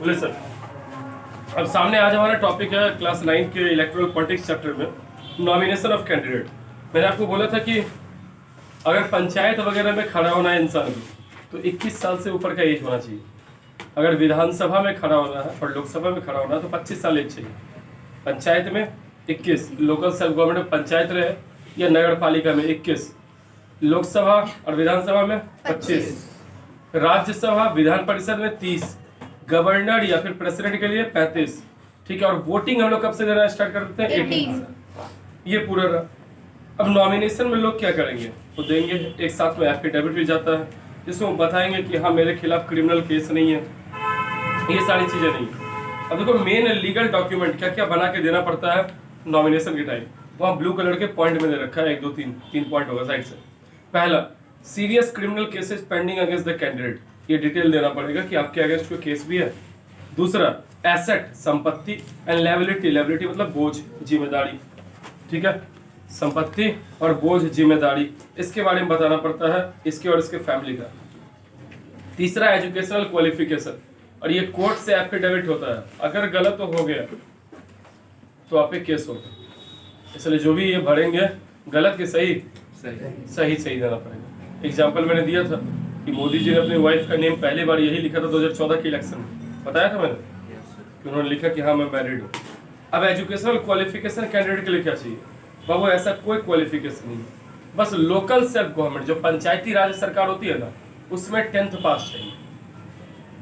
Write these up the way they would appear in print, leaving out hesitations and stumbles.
बोले सर। अब सामने आज हमारा टॉपिक है क्लास 9 के इलेक्टोरल पॉलिटिक्स चैप्टर में नॉमिनेशन ऑफ कैंडिडेट। मैंने आपको बोला था कि अगर पंचायत वगैरह में खड़ा होना है इंसान को तो 21 साल से ऊपर का एज होना चाहिए। अगर विधानसभा में खड़ा होना है और लोकसभा में खड़ा होना है तो 25 साल एज चाहिए। पंचायत में 21, लोकल सेल्फ गवर्नमेंट में पंचायत रहे या नगर पालिका में 21, लोकसभा और विधानसभा में 25, राज्यसभा विधान परिषद में 30, गवर्नर या फिर प्रेसिडेंट के लिए 35। ठीक है, और वोटिंग हम लोग कब से देना स्टार्ट कर देते हैं? 18। ये पूरा रहा। अब नॉमिनेशन में लोग क्या करेंगे? वो देंगे एक साथ में एफिडेविट भी जाता है जिसमें वो बताएंगे कि हाँ मेरे खिलाफ क्रिमिनल केस नहीं है, ये सारी चीजें नहीं है। अब देखो मेन लीगल डॉक्यूमेंट क्या क्या बना के देना पड़ता है नॉमिनेशन के टाइम। वहाँ ब्लू कलर के पॉइंट में दे रखा है, 1 2 3 पॉइंट होगा साइड से। पहला, serious criminal cases pending against the candidate, ये डिटेल देना पड़ेगा कि आपके अगेंस्ट कोई केस भी है। दूसरा, एसेट संपत्ति एंड लायबिलिटी, लायबिलिटी मतलब बोझ जिम्मेदारी, ठीक है, संपत्ति और बोझ जिम्मेदारी, इसके बारे में बताना पड़ता है, इसके और इसके फैमिली का। तीसरा, एजुकेशनल क्वालिफिकेशन, और ये कोर्ट से एफिडेविट होता है, अगर गलत हो गया तो आप पे केस होगा, इसलिए जो भी ये भरेंगे गलत के सही सही देना पड़ेगा। एग्जाम्पल मैंने दिया था कि मोदी जी ने अपनी वाइफ का नेम पहली बार यही लिखा था 2014 के इलेक्शन में, बताया था मैंने कि उन्होंने लिखा कि हाँ मैं मैरिड हूँ। अब एजुकेशनल क्वालिफिकेशन कैंडिडेट के लिए क्या चाहिए? बाबू ऐसा कोई क्वालिफिकेशन नहीं, बस लोकल सेल्फ गवर्नमेंट जो पंचायती राज सरकार होती है ना, उसमें 10th पास चाहिए,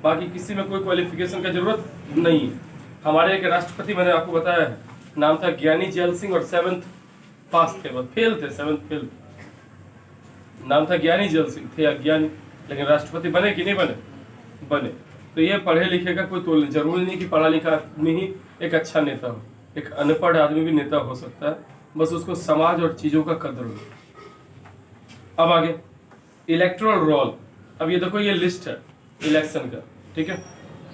बाकी किसी में कोई क्वालिफिकेशन का जरूरत नहीं है। हमारे एक राष्ट्रपति, मैंने आपको बताया है, नाम था ज्ञानी जैल सिंह और 7th पास थे, बस फेल थे, 7th फेल। नाम था ज्ञानी जैल सिंह, थे अज्ञानी, लेकिन राष्ट्रपति बने कि नहीं बने? तो ये पढ़े लिखे का कोई तोल नहीं, जरूरी नहीं कि पढ़ा लिखा आदमी ही एक अच्छा नेता हो, एक अनपढ़ आदमी भी नेता हो सकता है, बस उसको समाज और चीजों का कदर हो। अब आगे इलेक्टोरल रोल। अब ये देखो ये लिस्ट है इलेक्शन का, ठीक है,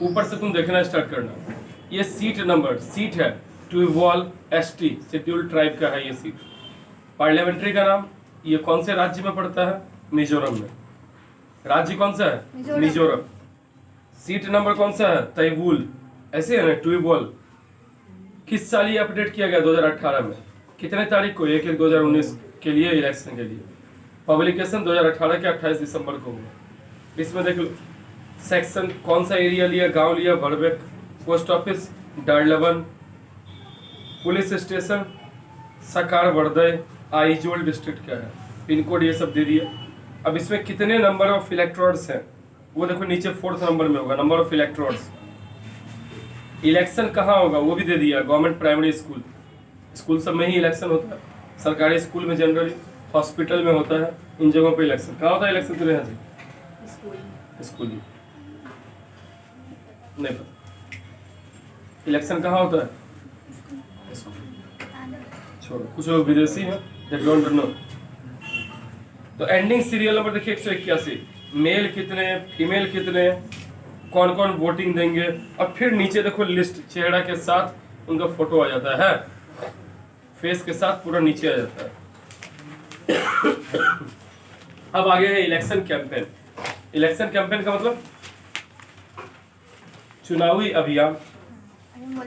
ऊपर से तुम देखना स्टार्ट करना। ये सीट नंबर, सीट है ट्यूबॉल एसटी शेड्यूल्ड ट्राइब का है ये सीट। पार्लियामेंट्री का नाम, ये कौन से राज्य में पड़ता है? मिजोरम में। राज्य कौन सा है? मिजोरम। सीट नंबर कौन सा है? तैबूल, ऐसे है ना, ट्यूबॉल। किस साल ये अपडेट किया गया? 2018 में। कितने तारीख को? 1/1/2019 के लिए, इलेक्शन के लिए। पब्लिकेशन 2018 के 28 दिसंबर को हुआ। इसमें देख लो सेक्शन कौन सा एरिया लिया, गांव लिया भड़बेक, पोस्ट ऑफिस डारलबन, पुलिस स्टेशन सकार वर्दय, आइजोल डिस्ट्रिक्ट का है, पिन कोड ये सब दे दिया। अब इसमें कितने नंबर ऑफ इलेक्टोरट्स हैं वो देखो नीचे 4th नंबर में होगा, नंबर ऑफ इलेक्टोरट्स। इलेक्शन कहाँ होगा वो भी दे दिया, गवर्नमेंट प्राइमरी स्कूल, स्कूल सब में ही इलेक्शन होता है, सरकारी स्कूल में जनरली, हॉस्पिटल में होता है, इन जगहों पे इलेक्शन। कहाँ होता है इलेक्शन? तेरे यहाँ से स्कूल ही नहीं पता इलेक्शन कहाँ होता है? छोड़ो, कुछ लोग विदेशी हैं, they don't know। तो एंडिंग सीरियल नंबर देखिए 181, मेल कितने, फीमेल कितने, कौन कौन वोटिंग देंगे, और फिर नीचे देखो लिस्ट, चेहरा के साथ उनका फोटो आ जाता है, फेस के साथ पूरा नीचे आ जाता है। अब आगे है इलेक्शन कैंपेन। इलेक्शन कैंपेन का मतलब चुनावी अभियान।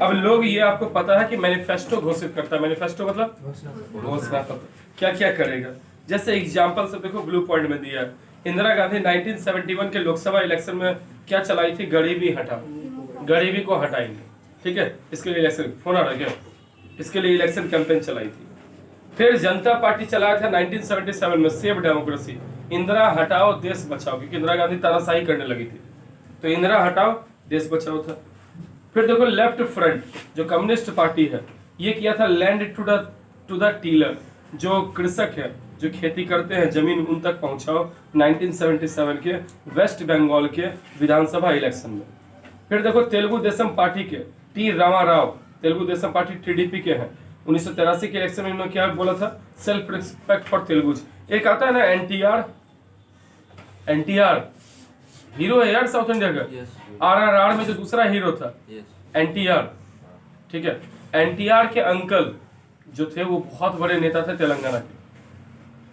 अब लोग, ये आपको पता है कि मैनिफेस्टो घोषित करता है, मैनिफेस्टो मतलब घोषणा पत्र, क्या क्या करेगा। जैसे एग्जांपल से देखो ब्लू पॉइंट में दिया है, इंदिरा गांधी 1971 के लोकसभा इलेक्शन में क्या चलाई थी? गरीबी हटाओ, गरीबी को हटाएंगे, ठीक है, इसके लिए इलेक्शन, फोन आ रहा है क्या? इसके लिए इलेक्शन कैंपेन चलाई थी। फिर जनता पार्टी चलाया था 1977 में, सेव डेमोक्रेसी, इंदिरा हटाओ देश बचाओ, क्योंकि इंदिरा गांधी तानाशाही करने लगी थी, तो इंदिरा हटाओ देश बचाओ था। फिर देखो लेफ्ट फ्रंट जो कम्युनिस्ट पार्टी है, ये किया था लैंड टू द टीलर, जो कृषक है, जो खेती करते हैं, जमीन उन तक पहुंचाओ, 1977 के वेस्ट बंगाल के विधानसभा इलेक्शन में। फिर देखो तेलुगु देशम पार्टी के T Rama Rao, Telugu Desam party TDP के हैं, 1983 के इलेक्शन में इन्होंने क्या बोला था? Self respect for Telugus. एक आता है ना एनटीआर हीरो है यार साउथ इंडिया का, आरआरआर में जो दूसरा हीरो था एनटीआर, ठीक है, एनटीआर के अंकल जो थे वो बहुत बड़े नेता थे तेलंगाना के,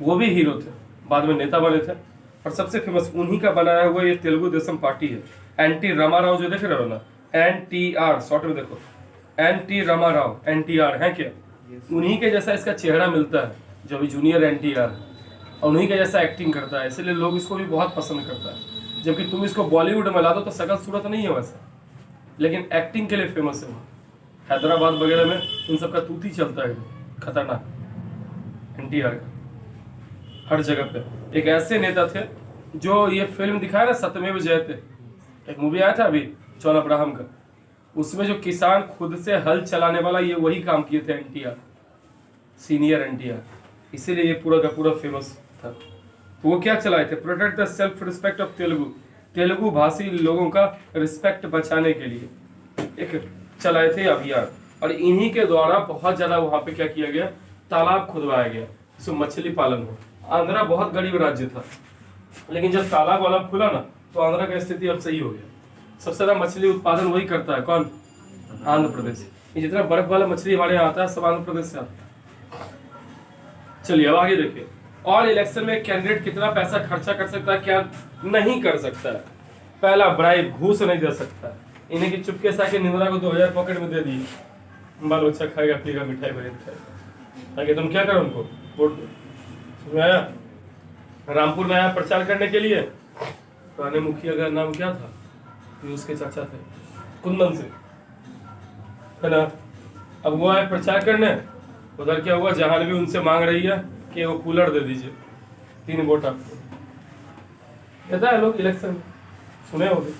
वो भी हीरो थे, बाद में नेता बने थे, और सबसे फेमस उन्हीं का बनाया हुआ ये तेलुगु देशम पार्टी है। एनटी रामाराव जो देख रहे हो ना, NTR शॉर्ट में देखो, NT रामाराव, NTR है क्या? उन्हीं के जैसा इसका चेहरा मिलता है जो अभी जूनियर NTR है, और उन्हीं के जैसा एक्टिंग करता है, इसलिए लोग इसको भी बहुत पसंद करता है। जबकि तुम इसको बॉलीवुड में ला दो तो शकल सूरत नहीं है वैसा, लेकिन एक्टिंग के लिए फेमस है वो। हैदराबाद वगैरह में इन सबका तूती चलता है, खतरनाक NTR का हर जगह पे। एक ऐसे नेता थे जो ये फिल्म दिखाया ना सत्यमेव जयते, एक मूवी आया था अभी जॉन अब्राहम का, उसमें जो किसान खुद से हल चलाने वाला ये वही काम किए थे NTR, सीनियर NTR, इसीलिए ये पूरा का पूरा फेमस था। तो वो क्या चलाए थे? Protect the self respect of Telugu, Telugu भाषी लोगों का रिस्पेक्ट बचाने के लिए एक चलाए थे अभियान। और इन्हीं के द्वारा बहुत ज्यादा वहां पे क्या किया गया, तालाब खुदवाया गया जिसमें मछली पालन हो। आंध्रा बहुत गरीब राज्य था, लेकिन जब तालाब वाला खुला ना तो आंध्रा का स्थिति अब सही हो गया। सबसे ज्यादा मछली उत्पादन वही करता है, कौन? आंध्र प्रदेश। ये जितना बर्फ वाला मछली हमारे यहाँ आता है सब आंध्र प्रदेश से आता है। चलिए अब आगे देखिए, और इलेक्शन में कैंडिडेट कितना पैसा खर्चा कर सकता है, क्या नहीं कर सकता है। पहला, ब्राइब, घूस नहीं दे सकता। इन्हें की चुपके से आके निंद्रा को 2000 पॉकेट में दे दिए, बाल बच्चा खाएगा पिएगा मिठाई बने खाएगा, ताकि तुम क्या करो उनको वोट दो। आया रामपुर में आया प्रचार करने के लिए, पुराने मुखिया का नाम क्या था, उसके चाचा थे कुंदन से, है ना। अब वो आए प्रचार करने, उधर क्या हुआ, जहां भी उनसे मांग रही है कि वो कूलर दे दीजिए, 3 वोट आपको कहता है। लोग इलेक्शन सुने होंगे।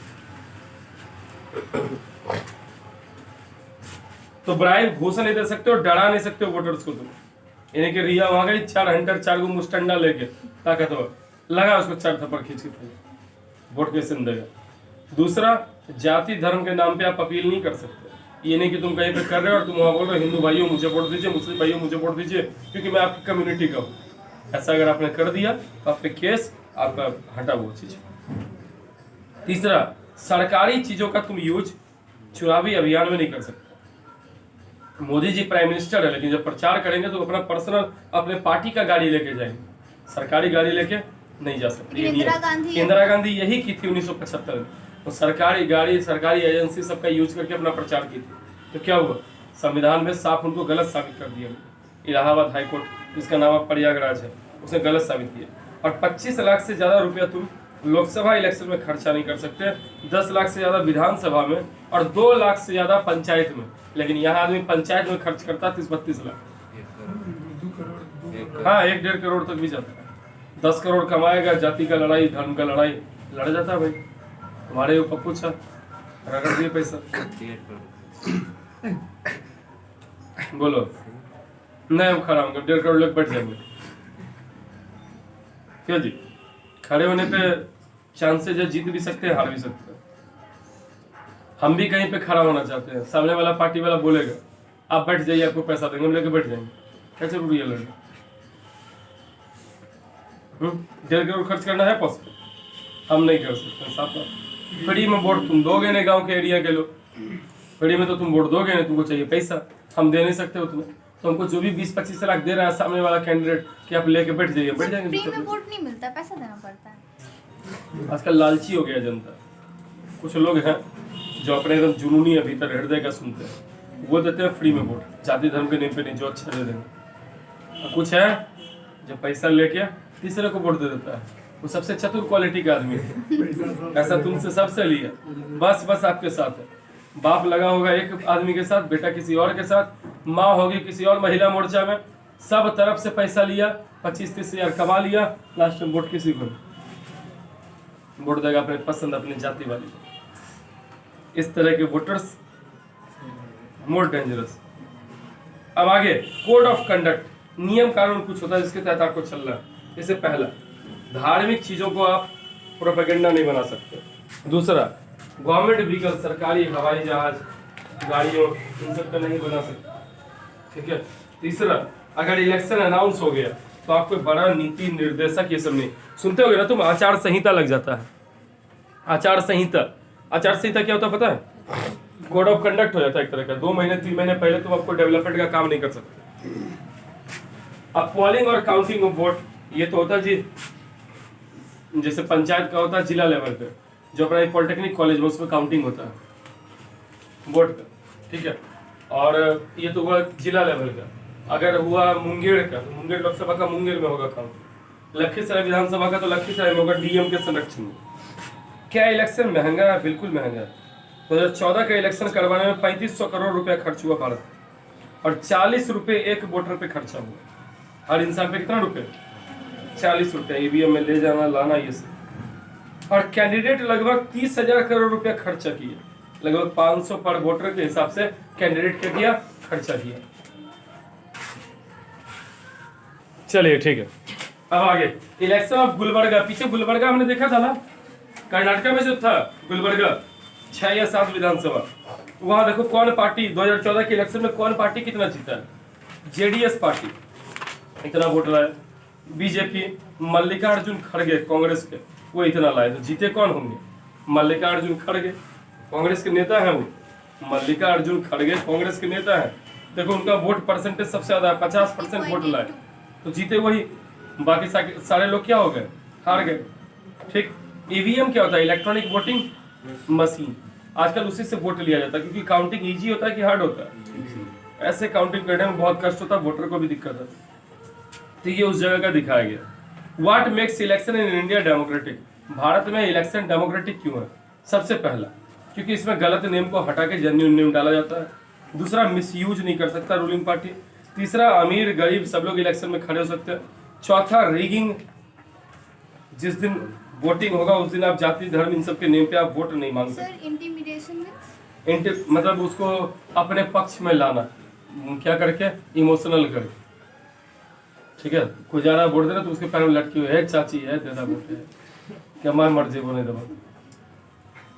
तो ब्राइब, घूस नहीं दे सकते हो, डरा नहीं सकते हो वोटर्स को तुम। इन्हें के रिया वहां गई 4 हंटर 4 गो मुस्टंडा लेके ताकतवर, लगा उसको 4 थप्पड़ खींच के, वोट कैसे देगा। दूसरा, जाति धर्म के नाम पे आप अपील नहीं कर सकते। ये नहीं कि तुम कहीं पे कर रहे हो और तुम वहां बोल रहे हो हिंदू भाइयों मुझे वोट दीजिए, मुस्लिम भाइयों मुझे वोट दीजिए क्योंकि मैं आपकी कम्युनिटी का हूँ। ऐसा अगर आपने कर दिया तो आप पे केस, आपका हटा वो चीज। तीसरा, सरकारी चीजों का तुम यूज चुनावी अभियान में नहीं कर सकते। मोदी जी प्राइम मिनिस्टर है, लेकिन जब प्रचार करेंगे तो अपना पर्सनल अपने पार्टी का गाड़ी लेके जाएंगे, सरकारी गाड़ी लेके नहीं जा सकते। इंदिरा गांधी यही की थी 1975 में, तो सरकारी गाड़ी सरकारी एजेंसी सबका यूज करके अपना प्रचार की थी। तो क्या हुआ, संविधान में साफ उनको गलत साबित कर दिया। इलाहाबाद हाईकोर्ट, जिसका नाम प्रयागराज है, उसने गलत साबित किया। और 25 लाख से ज्यादा रुपया तुम लोकसभा इलेक्शन में खर्चा नहीं कर सकते, 10 लाख से ज्यादा विधानसभा में और 2 लाख से ज्यादा पंचायत में। लेकिन यहाँ आदमी पंचायत में खर्च करता 30-32 लाख, हाँ 1-1.5 करोड़ तक भी जाता है। 10 करोड़ कमाएगा, जाति का लड़ाई धर्म का लड़ाई लड़ जाता है भाई। हमारे ऊपर कुछ रगड़ दिए पैसा, बोलो नहीं हम खड़ा होंगे, 1.5 करोड़ लोग बैठ जाएंगे। क्यों जी, खड़े होने पे चांसेस है जीत भी सकते हैं हार भी सकते हैं। हम भी कहीं पे खड़ा होना चाहते हैं, सामने वाला पार्टी वाला बोलेगा आप बैठ जाइए आपको पैसा देंगे, हम लेके बैठ जाएंगे। क्या जरूरी है लड़ना? 1.5 करोड़ खर्च करना है पॉसिबल? हम नहीं कर सकते। साथ फ्री में वोट तुम दोगे नहीं, गांव के एरिया के लोग फ्री में तो तुम वोट दोगे नहीं, तुमको चाहिए पैसा, हम दे नहीं सकते उतना। तो हमको जो भी 20-25 लाख दे रहा है सामने वाला कैंडिडेट कि आप लेके बैठ जाइए, बैठ जाएंगे। फ्री में वोट नहीं मिलता, पैसा देना पड़ता है। आजकल लालची हो गया जनता। कुछ लोग हैं जो अपने एकदम जुनूनी है, भीतर हृदय का सुनते हैं, वो देते हैं फ्री में वोट, जाति धर्म के नेम पे नहीं, जो अच्छा दे देंगे। और कुछ है जो पैसा लेके तीसरे को वोट दे देता है, वो सबसे चतुर क्वालिटी का आदमी है। ऐसा तुमसे सबसे लिया, बस आपके साथ है। बाप लगा होगा एक आदमी के साथ, बेटा किसी और के साथ, माँ होगी किसी और महिला मोर्चा में, सब तरफ से पैसा लिया, 25-30 हजार कमा लिया, लास्ट में वोट किसी को वोट देगा अपने पसंद अपनी जाति वाली को। इस तरह के वोटर्स मोर डेंजरस। अब आगे, कोड ऑफ कंडक्ट, नियम कानून कुछ होता है जिसके तहत आपको चलना है। जैसे पहला, धार्मिक चीजों को आप प्रोपेगेंडा नहीं बना सकते। दूसरा, गवर्नमेंट व्हीकल, सरकारी हवाई जहाज गाड़ियों, इन सब का नहीं बना सकते, ठीक है। तीसरा, अगर इलेक्शन अनाउंस हो गया तो आपको बड़ा नीति निर्देशक ये सब नहीं सुनते होगे ना तुम, आचार संहिता लग जाता है। आचार संहिता क्या होता है पता है? कोड ऑफ कंडक्ट हो जाता है एक तरह का। 2 महीने 3 महीने पहले तुम आपको डेवलपमेंट का काम नहीं कर सकते। अब पोलिंग और काउंटिंग ऑफ वोट, ये तो होता है जी, जैसे पंचायत का होता है जिला लेवल पे, जो अपना पॉलिटेक्निक कॉलेज में उसमें काउंटिंग होता है। वोट का, ठीक है। और ये तो हुआ जिला लेवल का। अगर हुआ मुंगेर का तो मुंगेर लोकसभा का मुंगेर में होगा काउंट, लखीसराय विधानसभा का तो लखीसराय में होगा डीएम के संरक्षण में। क्या इलेक्शन महंगा है? बिल्कुल महंगा है। 2014 का इलेक्शन करवाने में 3500 करोड़ रुपया खर्च हुआ भारत, और 40 रुपये एक वोटर पे खर्चा हुआ। हर इंसान पे कितना रुपये? 40 रुपये ईवीएम में ले जाना लाना ये सब। और कैंडिडेट लगभग 30,000 करोड़ रुपया खर्चा किए, लगभग 500 पर वोटर के हिसाब से कैंडिडेट क्या किया? खर्चा किया। चलिए ठीक है, अब आगे इलेक्शन ऑफ गुलबर्गा। पीछे गुलबर्गा हमने देखा था ना, कर्नाटक में जो था गुलबर्गा 6 या 7 विधानसभा, वहां देखो कौन पार्टी 2014 के इलेक्शन में कौन पार्टी कितना जीता है? जेडीएस पार्टी इतना वोट लाया, बीजेपी मल्लिकार्जुन खड़गे कांग्रेस के वो इतना लाए, तो जीते कौन होंगे? मल्लिकार्जुन खड़गे, कांग्रेस के नेता हैं वो। मल्लिकार्जुन खड़गे कांग्रेस के नेता हैं, देखो उनका वोट परसेंटेज सबसे ज्यादा है, 50% वोट लाए, तो जीते वही। बाकी सारे लोग क्या हो गए? हार गए। ठीक। ईवीएम क्या होता है? Electronic voting machine. आजकल उसी से वोट लिया जाता है, क्योंकि काउंटिंग इजी होता है कि हार्ड होता है? ऐसे काउंटिंग करने में बहुत कष्ट होता है, वोटर को भी दिक्कत है। तो ये उस जगह का दिखाया गया। What makes election in India democratic? Bharat में इलेक्शन डेमोक्रेटिक क्यों है? सबसे पहला, क्योंकि इसमें गलत नियम को हटा के जेन्युइन नियम डाला जाता है। दूसरा, मिसयूज नहीं कर सकता रूलिंग पार्टी। तीसरा, अमीर गरीब सब लोग इलेक्शन में खड़े हो सकते हैं। चौथा, रिगिंग, जिस दिन वोटिंग होगा उस दिन आप जाति धर्म इन सब के नेम पे आप वोट नहीं मांग सकते। सर इंटिमिडेशन मींस मतलब उसको अपने पक्ष में लाना, क्या करके? इमोशनल करके, ठीक है। कोई जा रहा है वोट देना तो उसके पैर में लटकी हुई है, चाची है देना वोट है, क्या मैं मर्जी बोले दबा,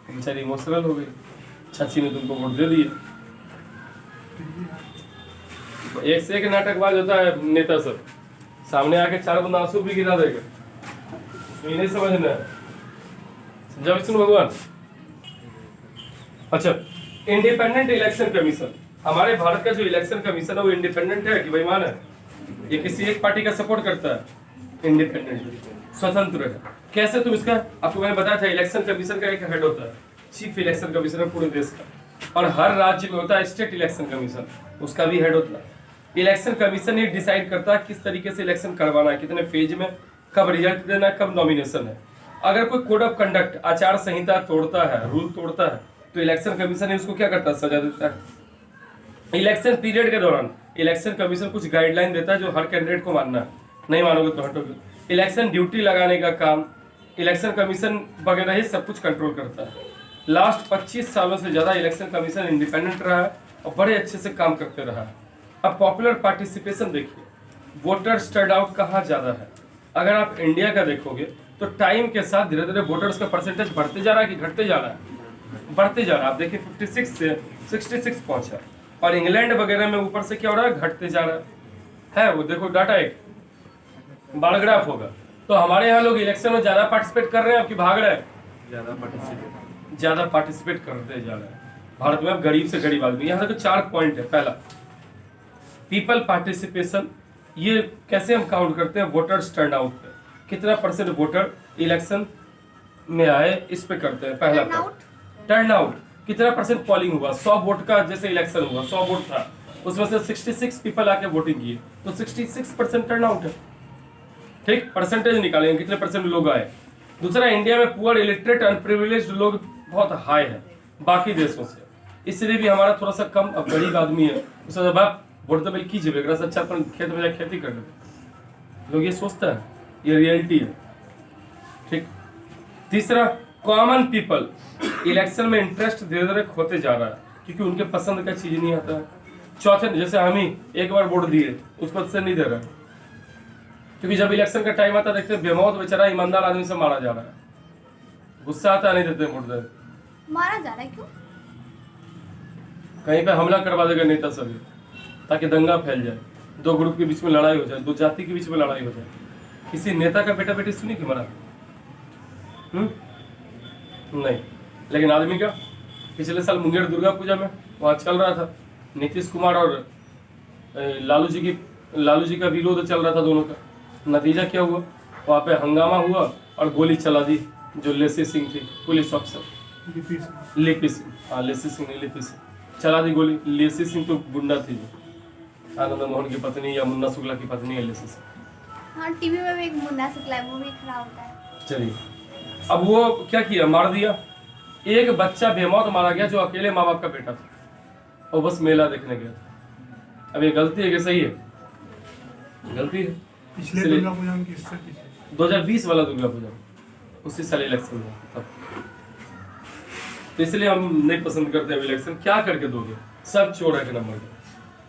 बेचारी इमोशनल हो गई, चाची ने तुमको वोट दे दिया। एक से एक नाटकबाज होता है नेता सब, सामने आके 4 बंदा आंसू भी गिरा देगा, ये नहीं समझना है। समझा विष्णु भगवान? अच्छा, इंडिपेंडेंट इलेक्शन कमीशन। हमारे भारत का जो इलेक्शन कमीशन है वो इंडिपेंडेंट है कि बेईमान है? ये किसी एक पार्टी का सपोर्ट करता है? इंडिपेंडेंट, स्वतंत्र है। कैसे? तुम इसका आपको मैंने बताया था, इलेक्शन कमीशन का एक हेड होता है, चीफ इलेक्शन कमीशनर पूरे देश का, और हर राज्य में होता है स्टेट इलेक्शन कमीशन, उसका भी हेड होता है। इलेक्शन कमीशन ये डिसाइड करता है किस तरीके से इलेक्शन करवाना है, कितने फेज में, कब रिजल्ट देना है, कब नॉमिनेशन है। अगर कोई कोड ऑफ कंडक्ट, आचार संहिता तोड़ता है, रूल तोड़ता है, तो इलेक्शन कमीशन उसको क्या करता है? सजा देता है। इलेक्शन पीरियड के दौरान इलेक्शन कमीशन कुछ गाइडलाइन देता है जो हर कैंडिडेट को मानना है, नहीं मानोगे तो हटोगे। इलेक्शन ड्यूटी लगाने का काम इलेक्शन कमीशन वगैरह ही सब कुछ कंट्रोल करता है। लास्ट 25 सालों से ज़्यादा इलेक्शन कमीशन इंडिपेंडेंट रहा है और बड़े अच्छे से काम करते रहा है। अब पॉपुलर पार्टिसिपेशन देखिए, वोटर्स टर्न आउट कहाँ ज़्यादा है? अगर आप इंडिया का देखोगे तो टाइम के साथ धीरे धीरे वोटर्स का परसेंटेज बढ़ते जा रहा है कि घटते जा रहा है? बढ़ते जा रहा है। आप देखिए 56 से 66 पहुंचा, और इंग्लैंड वगैरह में ऊपर से क्या हो रहा है? घटते जा रहा है। वो देखो डाटा एक बार ग्राफ होगा। तो हमारे यहाँ लोग इलेक्शन में ज़्यादा पार्टिसिपेट कर रहे हैं, आपकी भाग रहे हैं? ज़्यादा पार्टिसिपेट करते जा रहे हैं। भारत में अब गरीब से गरीब आदमी, यहाँ देखो 4 पॉइंट है। पहला, पीपल पार्टिसिपेशन, ये कैसे हम काउंट करते हैं? वोटर्स टर्न आउट पे, कितना परसेंट वोटर इलेक्शन में आए, इस पे करते हैं। पहला टर्न आउट, कितना परसेंट पॉलिंग हुआ? 100 वोट का जैसे इलेक्शन हुआ, 100 वोट था, उसमें से 66 पीपल आके वोटिंग किए, तो 66% टर्न आउट है। ठीक, परसेंटेज निकालेंगे कितने परसेंट लोग आए। दूसरा, इंडिया में पुअर, इलिटरेट, अनप्रिविलेज्ड लोग बहुत हाई है बाकी देशों से, इसलिए भी हमारा थोड़ा सा कम। अब गरीब आदमी है, उससे बाप वोट तो बिल कीजिए, अच्छा अपन खेत में जाकर खेती कर लेते, लोग ये सोचता है, ये रियलिटी है। ठीक। तीसरा, कॉमन पीपल, इलेक्शन में इंटरेस्ट धीरे धीरे खोते जा रहा है क्योंकि उनके पसंद का चीज नहीं आता है। चौथे, जैसे हम ही एक बार वोट दिए, उस पर से नहीं दे रहा, क्योंकि जब इलेक्शन का टाइम आता है देखते बेमौत बेचारा ईमानदार आदमी से मारा जा रहा है, गुस्सा आता नहीं देते वोट दे, मारा जा रहा है। क्यों? कहीं पे हमला करवा देगा नेता सभी, ताकि दंगा फैल जाए, 2 ग्रुप के बीच में लड़ाई हो जाए, 2 जाति के बीच में लड़ाई हो जाए। किसी नेता का बेटा बेटी सुनी कि मरा? नहीं। लेकिन आदमी का, पिछले साल मुंगेर दुर्गा पूजा में वहाँ चल रहा था, नीतीश कुमार और लालू जी का विरोध चल रहा था दोनों का। नतीजा क्या हुआ? वहाँ पे हंगामा हुआ और गोली चला दी जो लेसी सिंह थी, पुलिस ऑफिसर। लिपि सिंह, हाँ लेसी सिंह नहीं, लिपि सिंह। चला दी गोली। लेसी सिंह तो गुंडा थी जो आनंद मोहन की पत्नी या मुन्ना शुक्ला की पत्नी है लेसी सिंह। हाँ, टीवी में भी एक मुन्ना शुक्ला है, वो भी खड़ा होता है। चलिए, अब वो क्या किया, मार दिया। एक बच्चा बेमौत मारा गया जो अकेले माँ बाप का बेटा था और बस मेला देखने गया था। अब ये गलती है कि सही है? गलती है। पिछले दुर्गा पूजा में किससे पीछे 2020 वाला दुर्गा पूजा उसी साल इलेक्शन में तब, तो इसलिए हम नहीं पसंद करते हैं इलेक्शन। क्या करके दोगे, सब चोर है के नंबर का।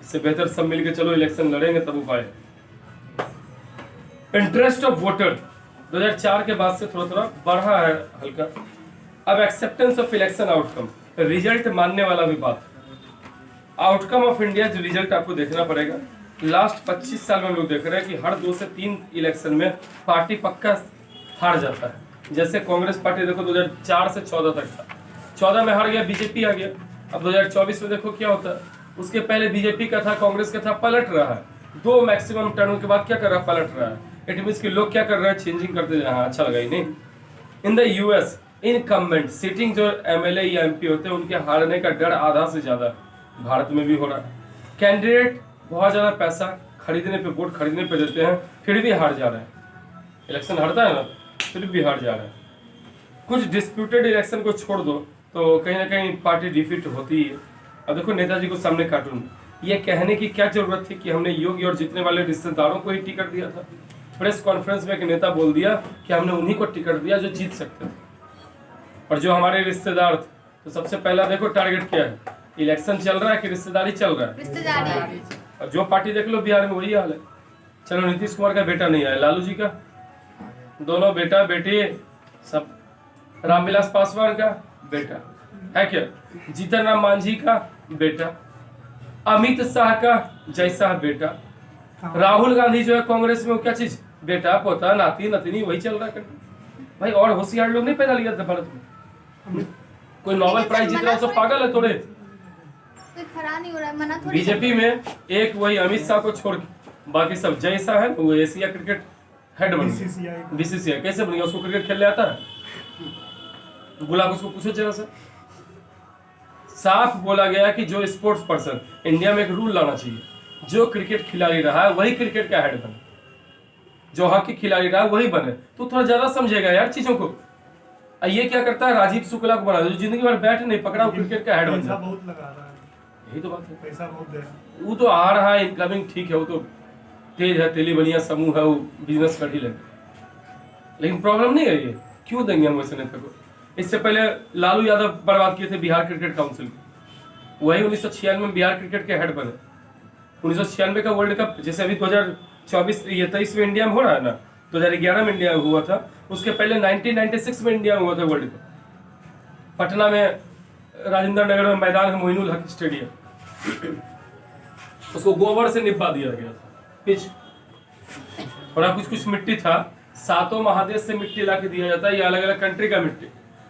इससे बेहतर सब मिलके चलो इलेक्शन लड़ेंगे तब उपाय। इंटरेस्ट ऑफ वोटर 2004 के बाद से थोड़ा थोड़ा बढ़ा है हल्का। अब acceptance of election outcome, result मानने वाला भी बात। आउटकम ऑफ इंडिया जो रिजल्ट आपको देखना पड़ेगा। लास्ट 25 साल में हम लोग देख रहे हैं कि हर 2 से 3 इलेक्शन में पार्टी पक्का हार जाता है। जैसे कांग्रेस पार्टी देखो 2004 से 14 तक था, 14 में हार गया, बीजेपी आ गया। अब 2024 में देखो क्या होता है। उसके पहले बीजेपी का था, कांग्रेस का था, पलट रहा है। 2 मैक्सिमम टर्न के बाद क्या कर रहा है, पलट रहा है। इट मीन्स कि लोग क्या कर रहे हैं, चेंजिंग करते जा रहे हैं। अच्छा लगा ही नहीं। In the US incumbent sitting जो एमएलए या एमपी होते हैं उनके हारने का डर आधा से ज्यादा भारत में भी हो रहा है। कैंडिडेट बहुत ज्यादा पैसा खरीदने पे, वोट खरीदने पे देते हैं, फिर भी हार जा रहे हैं। इलेक्शन हारता है ना, फिर भी हार जा रहे हैं। कुछ डिस्प्यूटेड इलेक्शन को छोड़ दो तो कहीं ना कहीं पार्टी डिफीट होती है। अब देखो नेताजी को सामने कार्टून, ये कहने की क्या जरूरत थी कि हमने योगी और जीतने वाले रिश्तेदारों को ही टिकट दिया था। प्रेस कॉन्फ्रेंस में एक नेता बोल दिया कि हमने उन्हीं को टिकट दिया जो जीत सकते थे, और जो हमारे रिश्तेदार थे। तो सबसे पहला देखो टारगेट क्या है, इलेक्शन चल रहा है कि रिश्तेदारी चल रहा है? रिश्तेदारी। और जो पार्टी देख लो बिहार में वही हाल है। चलो नीतीश कुमार का बेटा नहीं आया, लालू जी का, दोनों बेटा बेटे सब, रामविलास पासवान का बेटा है क्या, जीतन राम मांझी का बेटा, अमित शाह का जैसा बेटा, राहुल गांधी जो है कांग्रेस में वो क्या चीज, बेटा पोता नाती नतनी वही चल रहा है भाई। और होशियार लोग नहीं पैदा लिया था भारत में। कोई नोबेल प्राइज जीत रहा है सब पागल है थोड़े। कोई खड़ा नहीं हो रहा है, मना थोड़ी। बीजेपी में एक वही अमित शाह को छोड़ के बाकी सब जैसा है वो एशिया क्रिकेट हेड बन गया। बीसीसीआई कैसे बन गया, उसको क्रिकेट खेलने आता है? बुला के उसको पूछो जरा सा। साफ बोला गया कि जो स्पोर्ट्स पर्सन, इंडिया में एक रूल लाना चाहिए, जो क्रिकेट खिलाड़ी रहा है वही क्रिकेट का हेड बने, जो हॉकी खिलाड़ी रहा है वही बने। तो थोड़ा ज्यादा समझेगा यार चीजों को। ये क्या करता है, राजीव शुक्ला को बना दो, जिंदगी भर बैट नहीं पकड़ा, वो क्रिकेट का हेड बन जाता है। बहुत लगा रहा है, यही तो बात है, पैसा बहुत दे रहा है। वो तो आ रहा है इनकमिंग, ठीक है, वो तो तेज है, तेली बनिया समूह है, वो बिजनेस कर ही लेंगे। लेकिन प्रॉब्लम नहीं है ये, क्यों देंगे हम वैसे नेता को? इससे पहले लालू यादव बर्बाद किए थे बिहार क्रिकेट काउंसिल को, वही 1996 में बिहार क्रिकेट के हेड बने। 1996 का वर्ल्ड कप जैसे अभी 2023 में इंडिया में हो रहा है ना, 2011 में इंडिया में हुआ था, उसके पहले 1996 में इंडिया में हुआ था वर्ल्ड कप, पटना में राजेंद्र नगर में मैदान है मोइनुल हक स्टेडियम। उसको गोबर से निपा दिया गया था पिच, थोड़ा कुछ मिट्टी था, 7 महादेश से मिट्टी ला के दिया जाता है, ये अलग अलग कंट्री का मिट्टी,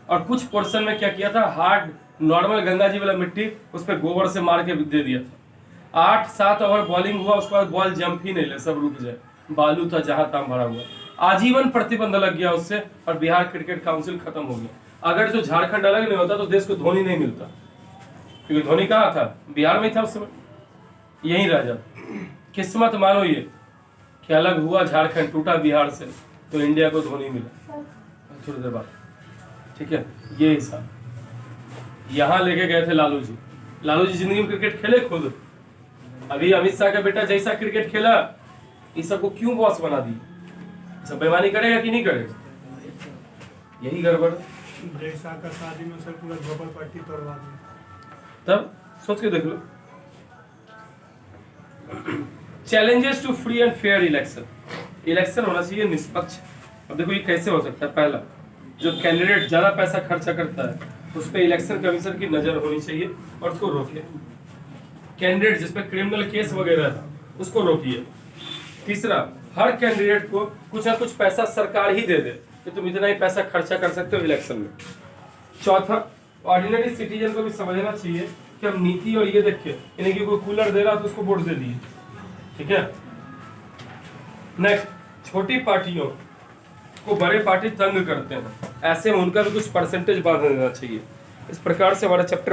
और कुछ पोर्शन में क्या किया था, हार्ड नॉर्मल गंगा जी वाला मिट्टी उस पर गोबर से मार के दे दिया था। 8-7 ओवर बॉलिंग हुआ, उसके बाद बॉल जंप ही नहीं ले, सब रुक जाए, बालू था जहां तहां भरा हुआ, आजीवन प्रतिबंध लग गया उससे, और बिहार क्रिकेट काउंसिल खत्म हो गया। अगर जो झारखंड अलग नहीं होता तो देश को धोनी नहीं मिलता, क्योंकि धोनी कहाँ था, बिहार में था उस समय, यहीं रह जाता। किस्मत मानो ये कि अलग हुआ झारखंड, टूटा बिहार से, तो इंडिया को धोनी मिला थोड़ी देर बाद। ठीक है, ये हिसाब यहाँ लेके गए थे लालू जी। लालू जी जिंदगी में क्रिकेट खेले खुद, अभी अमित शाह का बेटा जैसा क्रिकेट खेला, इस सबको क्यों बॉस बना दी? सब बेईमानी करेगा कि नहीं करेगा? यही गड़बड़। जैसा का शादी में सर पूरा गोबर पट्टी तोड़वा दी, तब सोच के देख लो। Challenges to free and fair election, election होना चाहिए निष्पक्ष। अब देखो ये कैसे हो सकता है, पहला जो कैंडिडेट ज्यादा पैसा खर्चा करता है उस पर इलेक्शन कमीशन की नजर होनी चाहिए और उसको रोके। कैंडिडेट जिसपे क्रिमिनल केस वगैरह है उसको रोकिए। तीसरा, हर कैंडिडेट को कुछ ना कुछ पैसा सरकार ही दे दे कि तुम इतना ही पैसा खर्चा कर सकते हो इलेक्शन में। चौथा, ऑर्डिनरी सिटीजन को भी समझना चाहिए कि हम नीति और ये देखिए, यानी कि कोई कूलर दे रहा तो उसको वोट दे दिए, ठीक है। नेक्स्ट, छोटी पार्टियों को बड़े पार्टी तंग करते हैं, ऐसे में उनका भी कुछ परसेंटेज बांध देना चाहिए। इस प्रकार से हमारा चैप्टर